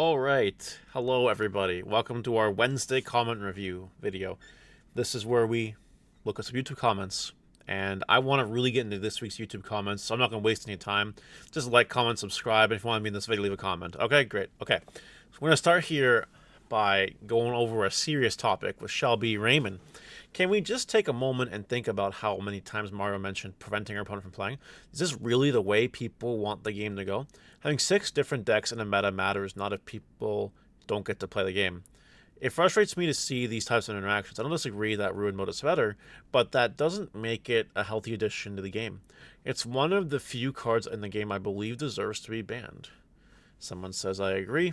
All right. Hello, everybody. Welcome to our Wednesday comment review video. This is where we look at some YouTube comments. And I want to really get into this week's YouTube comments, so I'm not going to waste any time. Just like, comment, subscribe, and if you want to be in this video, leave a comment. Okay, great. Okay. So we're going to start here by going over a serious topic with Shelby Raymond. Can we just take a moment and think about how many times Mario mentioned preventing our opponent from playing? Is this really the way people want the game to go? Having 6 different decks in a meta matters not if people don't get to play the game. It frustrates me to see these types of interactions. I don't disagree that Ruin Mode is better, but that doesn't make it a healthy addition to the game. It's one of the few cards in the game I believe deserves to be banned. Someone says I agree,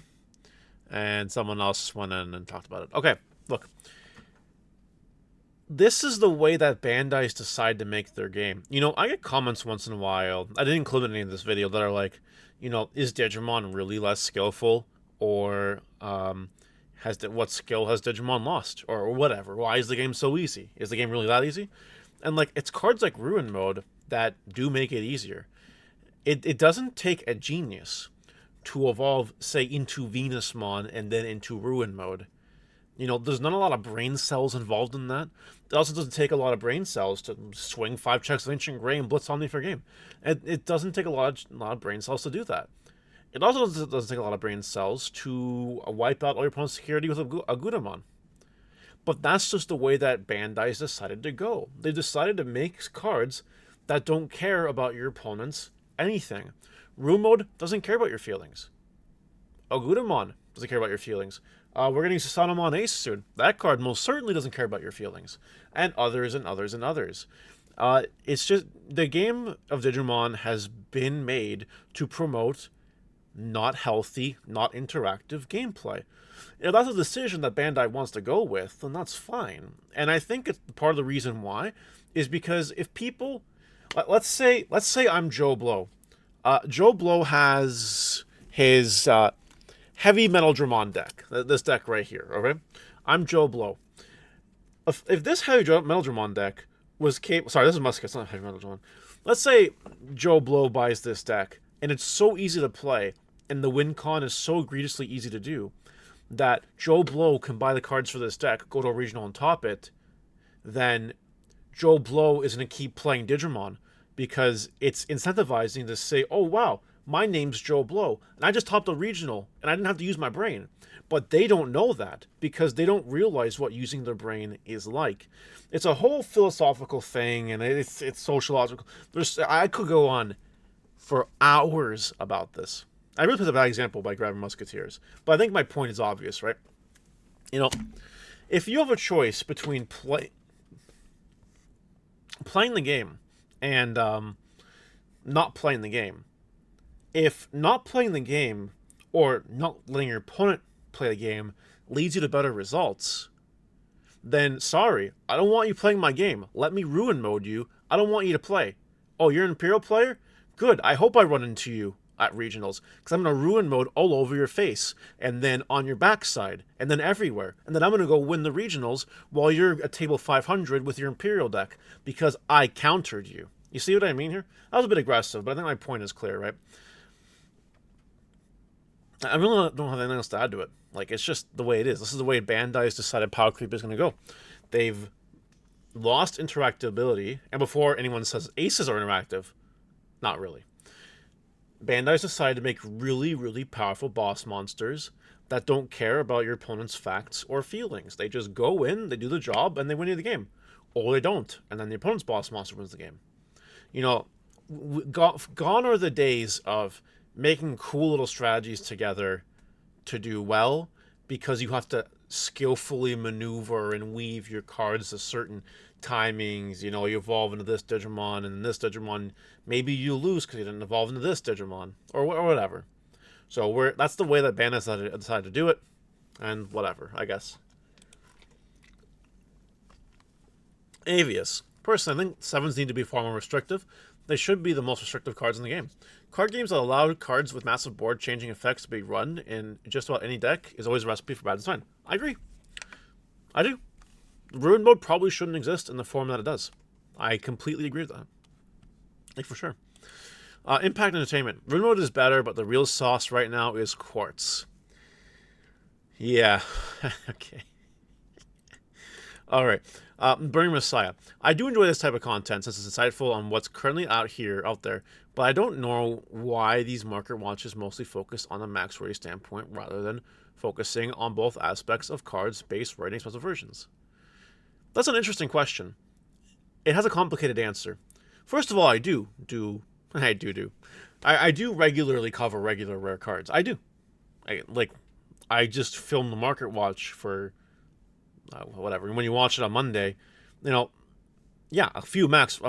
and someone else went in and talked about it. Okay, look. This is the way that Bandai's decide to make their game. You know, I get comments once in a while, I didn't include any in this video, that are like, you know, is Digimon really less skillful? Or, what skill has Digimon lost? Or whatever. Why is the game so easy? Is the game really that easy? And, like, it's cards like Ruin Mode that do make it easier. It doesn't take a genius to evolve, say, into Venusmon and then into Ruin Mode. You know, there's not a lot of brain cells involved in that. It also doesn't take a lot of brain cells to swing 5 checks of Ancient Grey and Blitz Omni for game. It doesn't take a lot of brain cells to do that. It also doesn't take a lot of brain cells to wipe out all your opponent's security with a Agudamon. But that's just the way that Bandai's decided to go. They decided to make cards that don't care about your opponent's anything. Room Mode doesn't care about your feelings. Agudamon doesn't care about your feelings. We're getting Susanomon Ace soon. That card most certainly doesn't care about your feelings. And others and others and others. It's just, the game of Digimon has been made to promote not healthy, not interactive gameplay. If that's a decision that Bandai wants to go with, then that's fine. And I think it's part of the reason why is because if people, let's say I'm Joe Blow. Joe Blow has his Heavy Metal Dramon deck. This deck right here, okay? I'm Joe Blow. If this Heavy Metal Dramon deck was capable... Sorry, this is Musket, it's not Heavy Metal Dramon. Let's say Joe Blow buys this deck, and it's so easy to play, and the win con is so egregiously easy to do, that Joe Blow can buy the cards for this deck, go to a regional and top it, then Joe Blow is going to keep playing Digimon, because it's incentivizing to say, oh wow, my name's Joe Blow, and I just topped a regional, and I didn't have to use my brain. But they don't know that, because they don't realize what using their brain is like. It's a whole philosophical thing, and it's sociological. I could go on for hours about this. I really put a bad example by grabbing Musketeers, but I think my point is obvious, right? You know, if you have a choice between playing the game and not playing the game, if not playing the game or not letting your opponent play the game leads you to better results, then sorry, I don't want you playing my game. Let me Ruin Mode you. I don't want you to play. Oh, you're an Imperial player? Good. I hope I run into you at regionals, because I'm going to Ruin Mode all over your face, and then on your backside, and then everywhere. And then I'm going to go win the regionals while you're at table 500 with your Imperial deck, because I countered you. You see what I mean here? That was a bit aggressive, but I think my point is clear, right? I really don't have anything else to add to it. Like, it's just the way it is. This is the way Bandai's decided Power Creep is going to go. They've lost interactability, and before anyone says aces are interactive, not really. Bandai's decided to make really, really powerful boss monsters that don't care about your opponent's facts or feelings. They just go in, they do the job, and they win you the game. Or they don't, and then the opponent's boss monster wins the game. You know, gone are the days of making cool little strategies together to do well, because you have to skillfully maneuver and weave your cards to certain timings. You know, you evolve into this Digimon, and this Digimon, maybe you lose because you didn't evolve into this Digimon, or whatever. So that's the way that Bandai decided to do it, and whatever, I guess. Avius. Personally, I think 7s need to be far more restrictive. They should be the most restrictive cards in the game. Card games that allow cards with massive board changing effects to be run in just about any deck is always a recipe for bad design. I agree. I do. Ruin Mode probably shouldn't exist in the form that it does. I completely agree with that. Like, for sure. Impact Entertainment. Ruin Mode is better, but the real sauce right now is Quartz. Yeah. Okay. All right. Burning Messiah. I do enjoy this type of content since it's insightful on what's currently out there, but I don't know why these market watches mostly focus on the max rarity standpoint rather than focusing on both aspects of cards, base, rarity, and special versions. That's an interesting question. It has a complicated answer. First of all, I do. I do regularly cover regular rare cards. I do. I just film the market watch for whatever. And when you watch it on Monday, you know, yeah, some max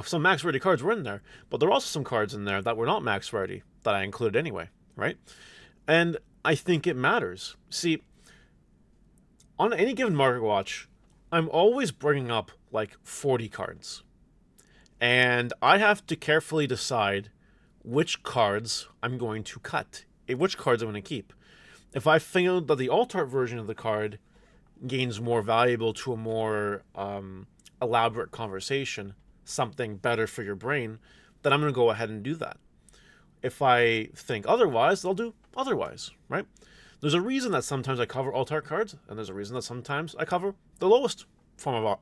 rarity cards were in there, but there were also some cards in there that were not max rarity that I included anyway, right? And I think it matters. See, on any given market watch, I'm always bringing up like 40 cards, and I have to carefully decide which cards I'm going to cut, which cards I'm going to keep. If I feel that the alt art version of the card gains more valuable to a more elaborate conversation, something better for your brain, then I'm going to go ahead and do that. If I think otherwise, I'll do otherwise, right? There's a reason that sometimes I cover alt art cards, and there's a reason that sometimes I cover the lowest form of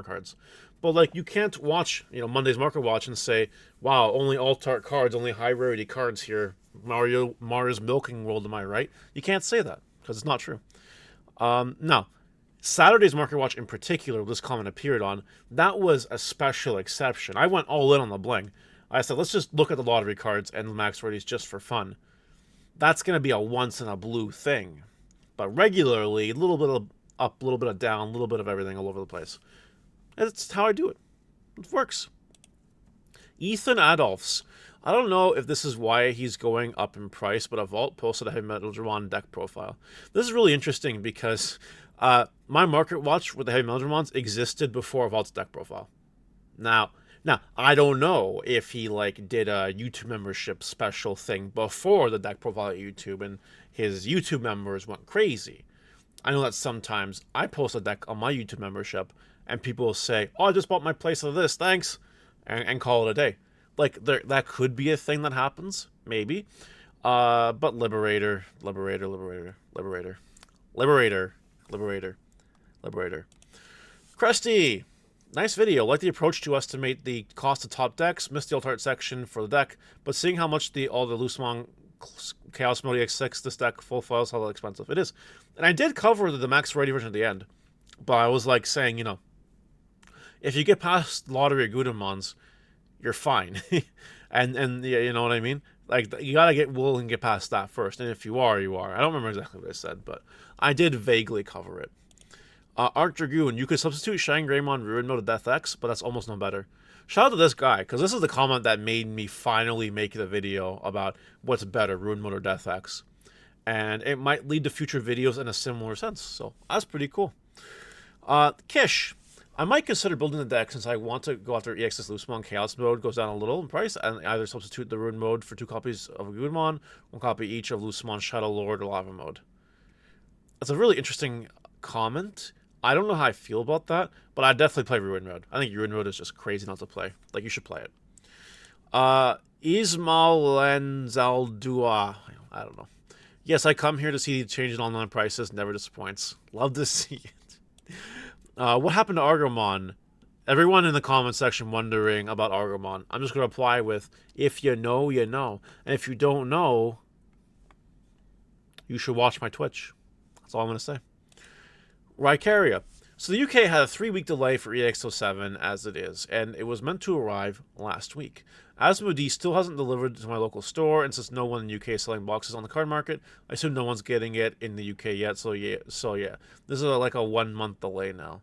cards. But like, you can't watch Monday's Market Watch and say, "Wow, only alt art cards, only high rarity cards here." Mario's milking world, am I right? You can't say that because it's not true. Now, Saturday's Market Watch in particular, this comment appeared on, that was a special exception. I went all in on the bling. I said, let's just look at the lottery cards and the max rarities just for fun. That's going to be a once in a blue thing. But regularly, a little bit of up, a little bit of down, a little bit of everything all over the place. That's how I do it. It works. Ethan Adolphs. I don't know if this is why he's going up in price, but a Vault posted a Heavy Metal Dramon deck profile. This is really interesting because my market watch with the Heavy Metal Dramons existed before Vault's deck profile. Now, I don't know if he like did a YouTube membership special thing before the deck profile at YouTube and his YouTube members went crazy. I know that sometimes I post a deck on my YouTube membership and people will say, "Oh, I just bought my place of this, thanks," and call it a day. Like, that could be a thing that happens, maybe. But Liberator. Cresty! Nice video. Like the approach to estimate the cost of top decks. Missed the alt art section for the deck, but seeing how much all the Loosemon Chaos Mode EX6, this deck, full files, how expensive it is. And I did cover the max rarity version at the end, but I was like saying, if you get past Lottery Gudamons, you're fine. and you know what I mean? Like, you gotta get willing and get past that first. And if you are, you are. I don't remember exactly what I said, but I did vaguely cover it. Arc Dragoon, you could substitute Shine Greymon Ruin Mode to Death X, but that's almost no better. Shout out to this guy, because this is the comment that made me finally make the video about what's better, Ruin Mode or Death X. And it might lead to future videos in a similar sense, so that's pretty cool. Kish, I might consider building the deck since I want to go after EX's Loosemon Chaos Mode goes down a little in price, and either substitute the Ruin Mode for 2 copies of Gudamon, 1 copy each of Loosemon Shadow Lord or Lava Mode. That's a really interesting comment. I don't know how I feel about that, but I definitely play Ruin Mode. I think Ruin Mode is just crazy not to play. Like, you should play it. Ismail Lenzaldua. I don't know. Yes, I come here to see the change in online prices. Never disappoints. Love to see it. What happened to Argomon? Everyone in the comment section wondering about Argomon. I'm just going to reply with, if you know, you know. And if you don't know, you should watch my Twitch. That's all I'm going to say. Rycaria. So the UK had a 3-week delay for EX07 as it is, and it was meant to arrive last week. Asmodee still hasn't delivered to my local store, and since no one in the UK is selling boxes on the card market, I assume no one's getting it in the UK yet, so yeah. This is like a 1-month delay now.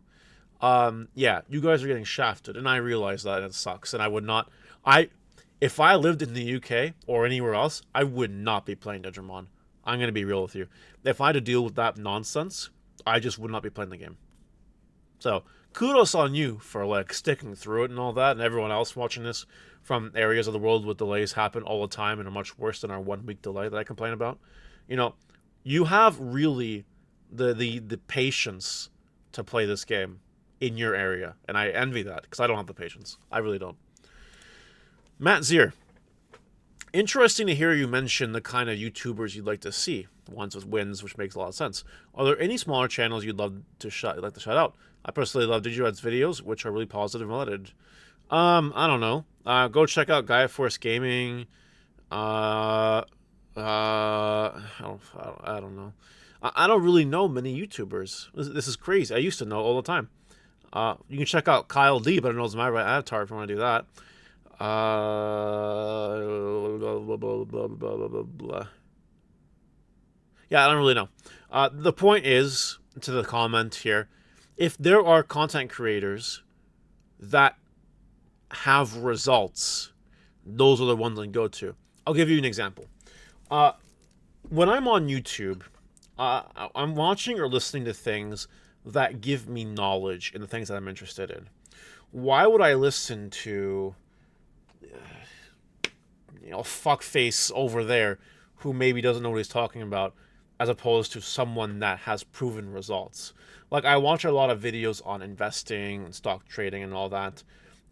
Yeah, you guys are getting shafted, and I realize that, and it sucks, and I would not... If I lived in the UK or anywhere else, I would not be playing Digimon. I'm going to be real with you. If I had to deal with that nonsense, I just would not be playing the game. So, kudos on you for, like, sticking through it and all that, and everyone else watching this from areas of the world with delays happen all the time and are much worse than our 1-week delay that I complain about. You have really the patience to play this game in your area, and I envy that, because I don't have the patience. I really don't. Matt Zier. Interesting to hear you mention the kind of YouTubers you'd like to see, the ones with wins, which makes a lot of sense. Are there any smaller channels you'd love to like to shout out? I personally love Digired's videos, which are really positive and related. I don't know. Go check out Gaia Force Gaming. I don't know. I don't really know many YouTubers. This is crazy. I used to know all the time. You can check out Kyle D, but I don't know it's my right avatar if you want to do that. Blah, blah, blah, blah. Yeah, I don't really know. The point is, to the comment here, if there are content creators that have results, those are the ones I go to. I'll give you an example. When I'm on YouTube, I'm watching or listening to things that give me knowledge in the things that I'm interested in. Why would I listen to, fuckface over there who maybe doesn't know what he's talking about, as opposed to someone that has proven results? Like, I watch a lot of videos on investing and stock trading and all that,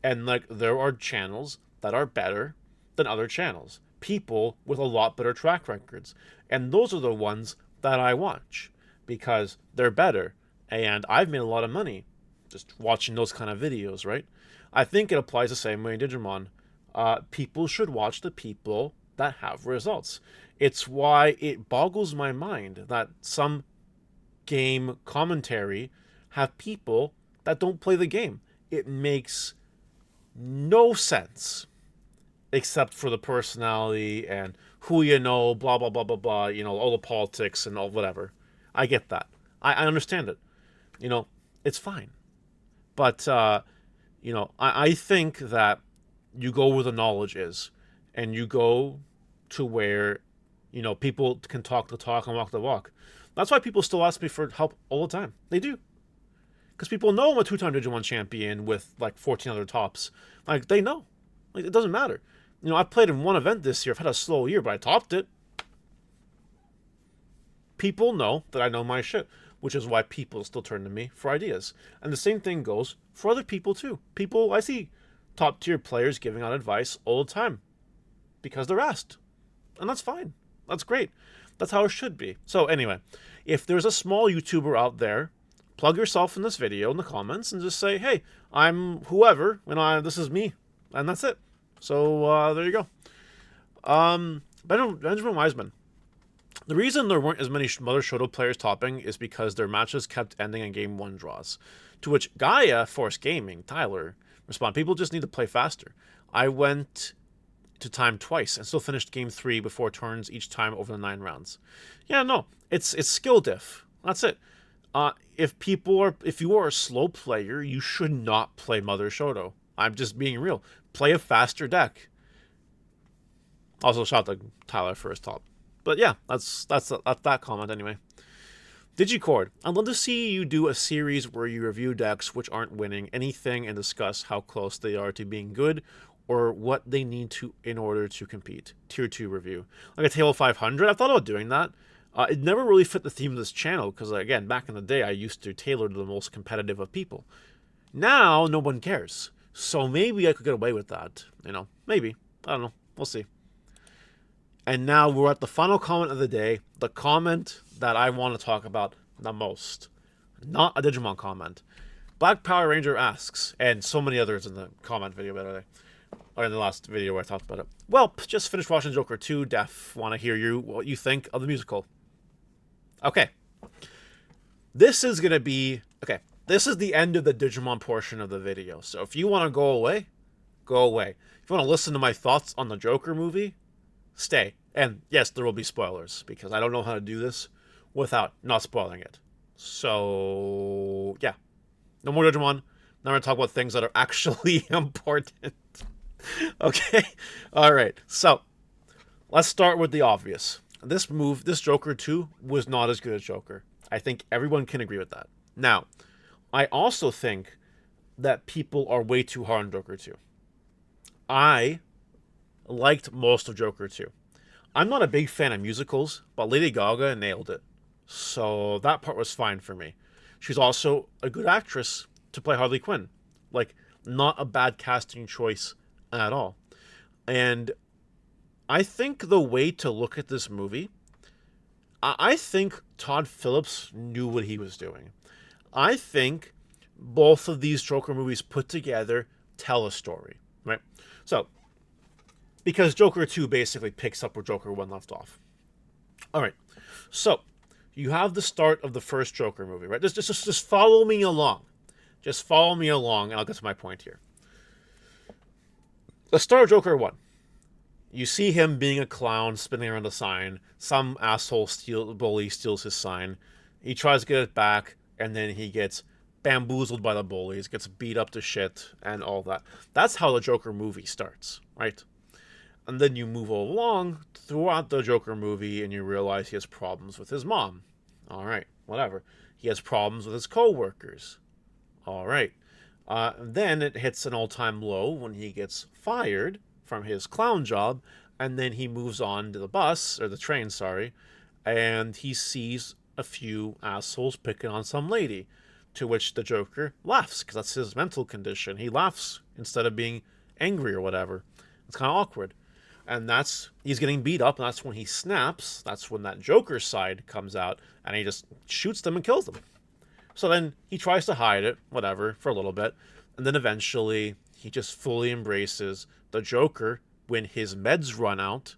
and like, there are channels that are better than other channels. People with a lot better track records. And those are the ones that I watch because they're better. And I've made a lot of money just watching those kind of videos, right? I think it applies the same way in Digimon. People should watch the people that have results. It's why it boggles my mind that some game commentary have people that don't play the game. It makes no sense except for the personality and who you know, blah, blah, blah, blah, blah, all the politics and all whatever. I get that. I understand it. It's fine. But, I think that you go where the knowledge is, and you go to where, people can talk the talk and walk the walk. That's why people still ask me for help all the time. They do. Because people know I'm a 2-time Digimon champion with, 14 other tops. Like, they know. Like, it doesn't matter. I've played in one event this year. I've had a slow year, but I topped it. People know that I know my shit, which is why people still turn to me for ideas. And the same thing goes for other people, too. I see top-tier players giving out advice all the time because they're asked. And that's fine. That's great. That's how it should be. So anyway, if there's a small YouTuber out there, plug yourself in this video in the comments and just say, hey, I'm whoever, and this is me. And that's it. So there you go. Benjamin Wiseman. The reason there weren't as many Mother Shoto players topping is because their matches kept ending in Game 1 draws. To which Gaia Force Gaming, Tyler, responded, people just need to play faster. I went to time twice and still finished Game 3 before turns each time over the 9 rounds. Yeah, no, it's skill diff. That's it. If you are a slow player, you should not play Mother Shoto. I'm just being real. Play a faster deck. Also, shout out to Tyler for his top. But yeah, that's that comment anyway. Digicord, I'd love to see you do a series where you review decks which aren't winning anything and discuss how close they are to being good or what they need to in order to compete. Tier 2 review. Like a Table 500, I've thought about doing that. It never really fit the theme of this channel because, again, back in the day, I used to tailor to the most competitive of people. Now, no one cares. So maybe I could get away with that. Maybe. I don't know. We'll see. And now we're at the final comment of the day. The comment that I want to talk about the most. Not a Digimon comment. Black Power Ranger asks, and so many others in the comment video, by the way. Or in the last video where I talked about it. Well, just finished watching Joker 2. Def, want to hear what you think of the musical. Okay. This is going to be... Okay. This is the end of the Digimon portion of the video. So if you want to go away, go away. If you want to listen to my thoughts on the Joker movie, stay. And yes, there will be spoilers, because I don't know how to do this without not spoiling it. So, yeah. No more Digimon. Now we're going to talk about things that are actually important. Okay? Alright, so, let's start with the obvious. This Joker 2, was not as good as Joker. I think everyone can agree with that. Now, I also think that people are way too hard on Joker 2. I liked most of Joker 2. I'm not a big fan of musicals, but Lady Gaga nailed it. So that part was fine for me. She's also a good actress to play Harley Quinn. Like, not a bad casting choice at all. And I think the way to look at this movie, I think Todd Phillips knew what he was doing. I think both of these Joker movies put together tell a story, right? So, because Joker 2 basically picks up where Joker 1 left off. All right. So, you have the start of the first Joker movie, right? Just follow me along. Just follow me along, and I'll get to my point here. The start of Joker 1. You see him being a clown, spinning around a sign. Some asshole bully steals his sign. He tries to get it back, and then he gets bamboozled by the bullies, gets beat up to shit, and all that. That's how the Joker movie starts, right? And then you move along throughout the Joker movie, and you realize he has problems with his mom. All right, whatever. He has problems with his co-workers. All right. Then it hits an all-time low when he gets fired from his clown job, and then he moves on to the bus, or the train, sorry, and he sees a few assholes picking on some lady, to which the Joker laughs, because that's his mental condition. He laughs instead of being angry or whatever. It's kind of awkward. And he's getting beat up, and that's when he snaps. That's when that Joker side comes out, and he just shoots them and kills them. So then he tries to hide it, whatever, for a little bit, and then eventually he just fully embraces the Joker when his meds run out.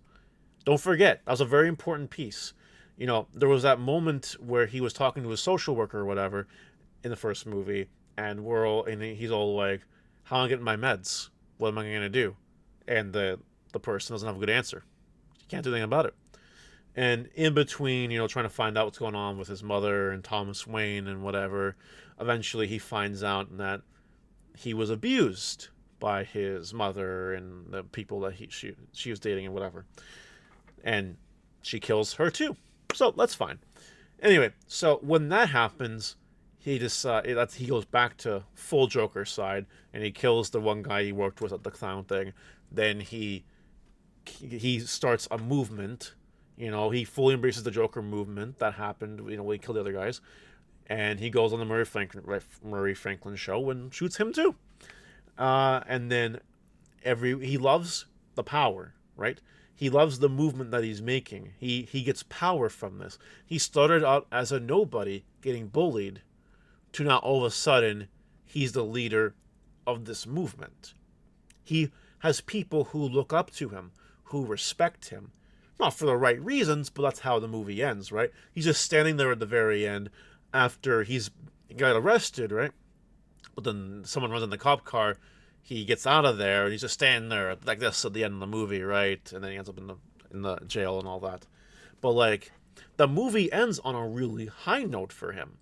Don't forget, that was a very important piece. You know, there was that moment where he was talking to his social worker or whatever in the first movie, and he's all like, "How am I getting my meds? What am I going to do?" And the person doesn't have a good answer. He can't do anything about it. And in between, trying to find out what's going on with his mother and Thomas Wayne and whatever, eventually he finds out that he was abused by his mother and the people that she was dating and whatever. And she kills her too. So that's fine. Anyway, so when that happens, he goes back to full Joker side, and he kills the one guy he worked with at the clown thing. Then he starts a movement. He fully embraces the Joker movement that happened, when he killed the other guys. And he goes on the Murray Franklin show and shoots him too. And then he loves the power, right? He loves the movement that he's making. He gets power from this. He started out as a nobody getting bullied to now all of a sudden he's the leader of this movement. He has people who look up to him, who respect him. Not for the right reasons, but that's how the movie ends, right? He's just standing there at the very end after he's got arrested, right? But then someone runs in the cop car. He gets out of there, and he's just standing there like this at the end of the movie, right? And then he ends up in the jail and all that. But the movie ends on a really high note for him,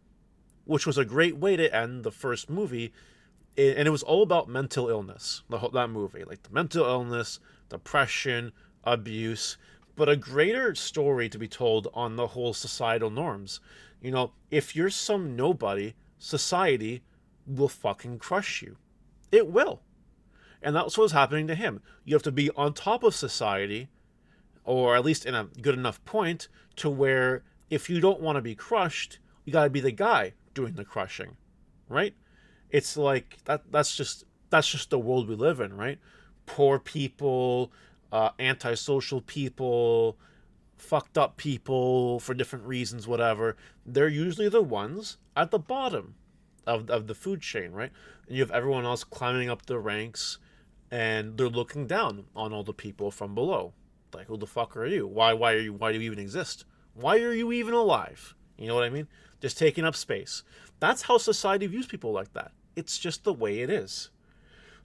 which was a great way to end the first movie. And it was all about mental illness. That movie, the mental illness, depression, abuse, but a greater story to be told on the whole societal norms. If you're some nobody, society will fucking crush you. It will. And that's what was happening to him. You have to be on top of society, or at least in a good enough point to where if you don't want to be crushed, you got to be the guy doing the crushing, right? It's like that's just the world we live in, right? Poor people, antisocial people, fucked up people for different reasons, whatever. They're usually the ones at the bottom of the food chain, right? And you have everyone else climbing up the ranks, and they're looking down on all the people from below. Like, who the fuck are you? Why do you even exist? Why are you even alive? You know what I mean? Just taking up space. That's how society views people like that. It's just the way it is.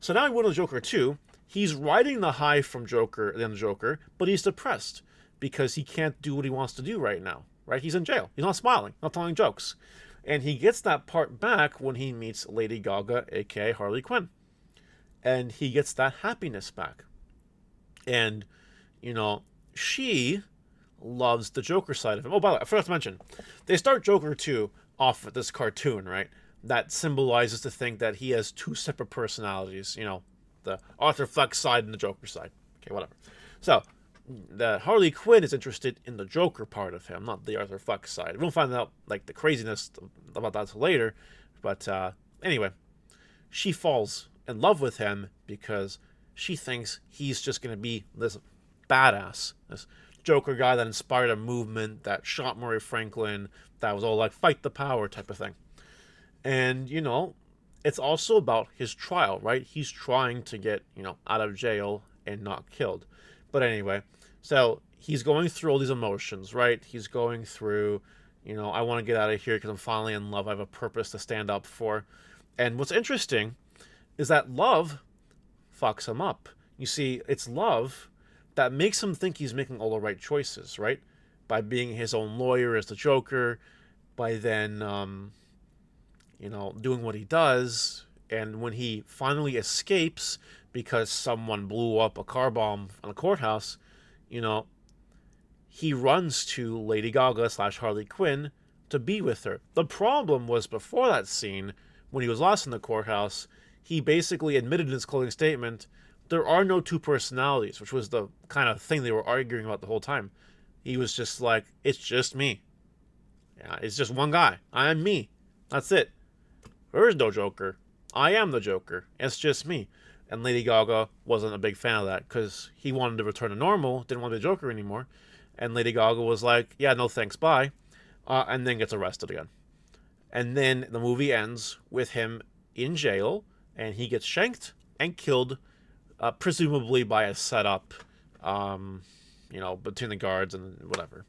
So now we go to Joker 2. He's riding the high from Joker, but he's depressed because he can't do what he wants to do right now, right? He's in jail. He's not smiling, not telling jokes. And he gets that part back when he meets Lady Gaga, aka Harley Quinn. And he gets that happiness back. And, she loves the Joker side of him. Oh, by the way, I forgot to mention, they start Joker 2 off with this cartoon, right? That symbolizes the thing that he has two separate personalities, the Arthur Fleck side and the Joker side. Okay, whatever. So, the Harley Quinn is interested in the Joker part of him, not the Arthur Fleck side. We won't find out, the craziness about that until later. But, anyway, she falls in love with him because she thinks he's just going to be this badass. This Joker guy that inspired a movement, that shot Murray Franklin, that was all like fight the power type of thing. And, it's also about his trial, right? He's trying to get, out of jail and not killed. But anyway, so he's going through all these emotions, right? He's going through, I want to get out of here because I'm finally in love. I have a purpose to stand up for. And what's interesting is that love fucks him up. You see, it's love that makes him think he's making all the right choices, right? By being his own lawyer as the Joker, by then, doing what he does. And when he finally escapes because someone blew up a car bomb on a courthouse, he runs to Lady Gaga / Harley Quinn to be with her. The problem was before that scene, when he was lost in the courthouse, he basically admitted in his closing statement, there are no two personalities, which was the kind of thing they were arguing about the whole time. He was just like, it's just me. Yeah, it's just one guy. I am me. That's it. There is no Joker. I am the Joker. It's just me. And Lady Gaga wasn't a big fan of that because he wanted to return to normal, didn't want to be the Joker anymore. And Lady Gaga was like, yeah, no thanks, bye. And then gets arrested again. And then the movie ends with him in jail, and he gets shanked and killed, presumably by a setup, between the guards and whatever.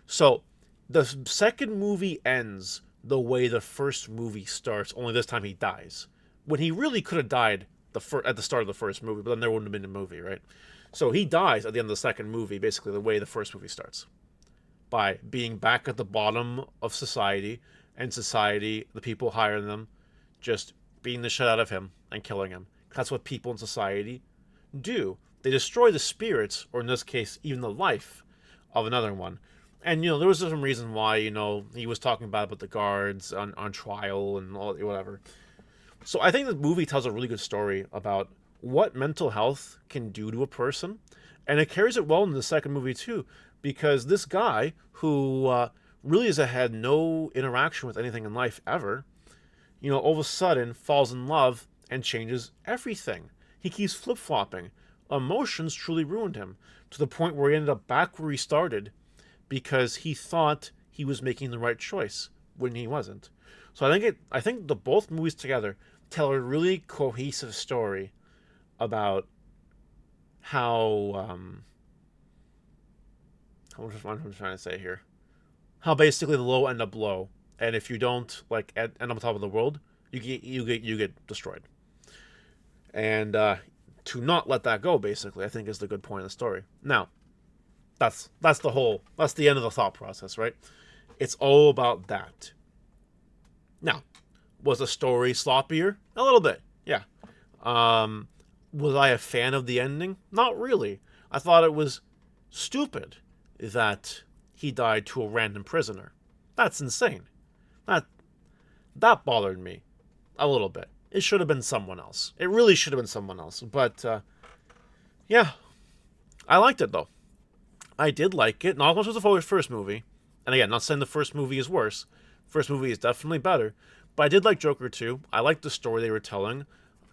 So the second movie ends the way the first movie starts, only this time he dies. When he really could have died at the start of the first movie, but then there wouldn't have been a movie, right? So he dies at the end of the second movie, basically the way the first movie starts. By being back at the bottom of society, and society, the people higher than them, just beating the shit out of him and killing him. That's what people in society do. They destroy the spirits, or in this case, even the life of another one. And, there was some reason why, he was talking about the guards on trial and all whatever. So I think the movie tells a really good story about what mental health can do to a person. And it carries it well in the second movie, too. Because this guy, who really has had no interaction with anything in life ever, all of a sudden falls in love and changes everything. He keeps flip-flopping. Emotions truly ruined him, to the point where he ended up back where he started, because he thought he was making the right choice when he wasn't. So I think the both movies together tell a really cohesive story about how what I'm trying to say here, how basically the low end up low, and if you don't end up on top of the world, you get destroyed. And to not let that go, basically, I think is the good point of the story. Now, that's the end of the thought process, right? It's all about that. Now, was the story sloppier? A little bit, yeah. Was I a fan of the ending? Not really. I thought it was stupid that he died to a random prisoner. That's insane. That bothered me a little bit. It should have been someone else. It really should have been someone else. But, yeah. I liked it, though. I did like it. Not as much as the first movie. And again, not saying the first movie is worse. First movie is definitely better. But I did like Joker 2. I liked the story they were telling.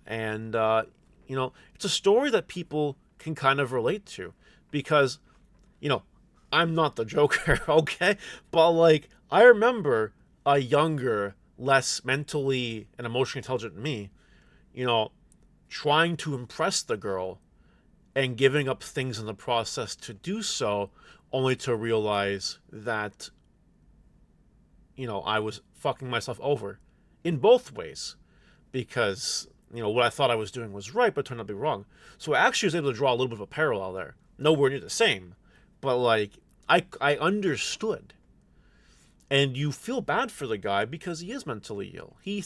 And, it's a story that people can kind of relate to. Because, I'm not the Joker, okay? But, I remember a younger, less mentally and emotionally intelligent me, trying to impress the girl and giving up things in the process to do so, only to realize that, I was fucking myself over in both ways. Because, what I thought I was doing was right, but turned out to be wrong. So I actually was able to draw a little bit of a parallel there. Nowhere near the same. But, I understood. And you feel bad for the guy because he is mentally ill. He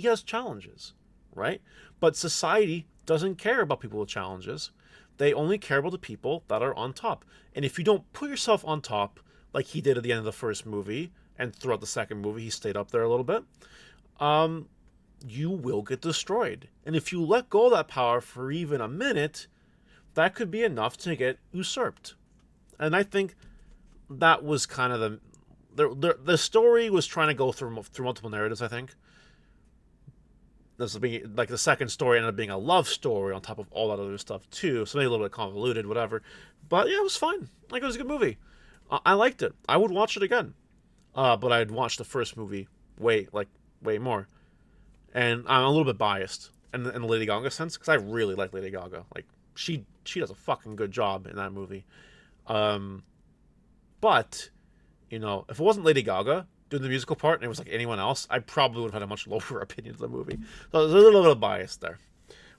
has challenges, right? But society doesn't care about people with challenges. They only care about the people that are on top. And if you don't put yourself on top, like he did at the end of the first movie, and throughout the second movie, he stayed up there a little bit, you will get destroyed. And if you let go of that power for even a minute, that could be enough to get usurped. And I think that was kind of the story was trying to go through multiple narratives, I think. this will be like the second story ended up being a love story on top of all that other stuff too. So maybe a little bit convoluted, whatever. But yeah, it was fine. Like, it was a good movie. I liked it. I would watch it again. But I'd watch the first movie way more. And I'm a little bit biased in the Lady Gaga sense because I really like Lady Gaga. Like, she does a fucking good job in that movie. Um, but if it wasn't Lady Gaga doing the musical part and it was like anyone else, I probably would have had a much lower opinion of the movie. So there's a little bit of bias there.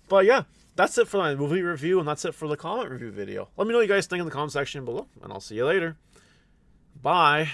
But yeah, that's it for my movie review, and that's it for the comment review video. Let me know what you guys think in the comment section below, and I'll see you later. Bye.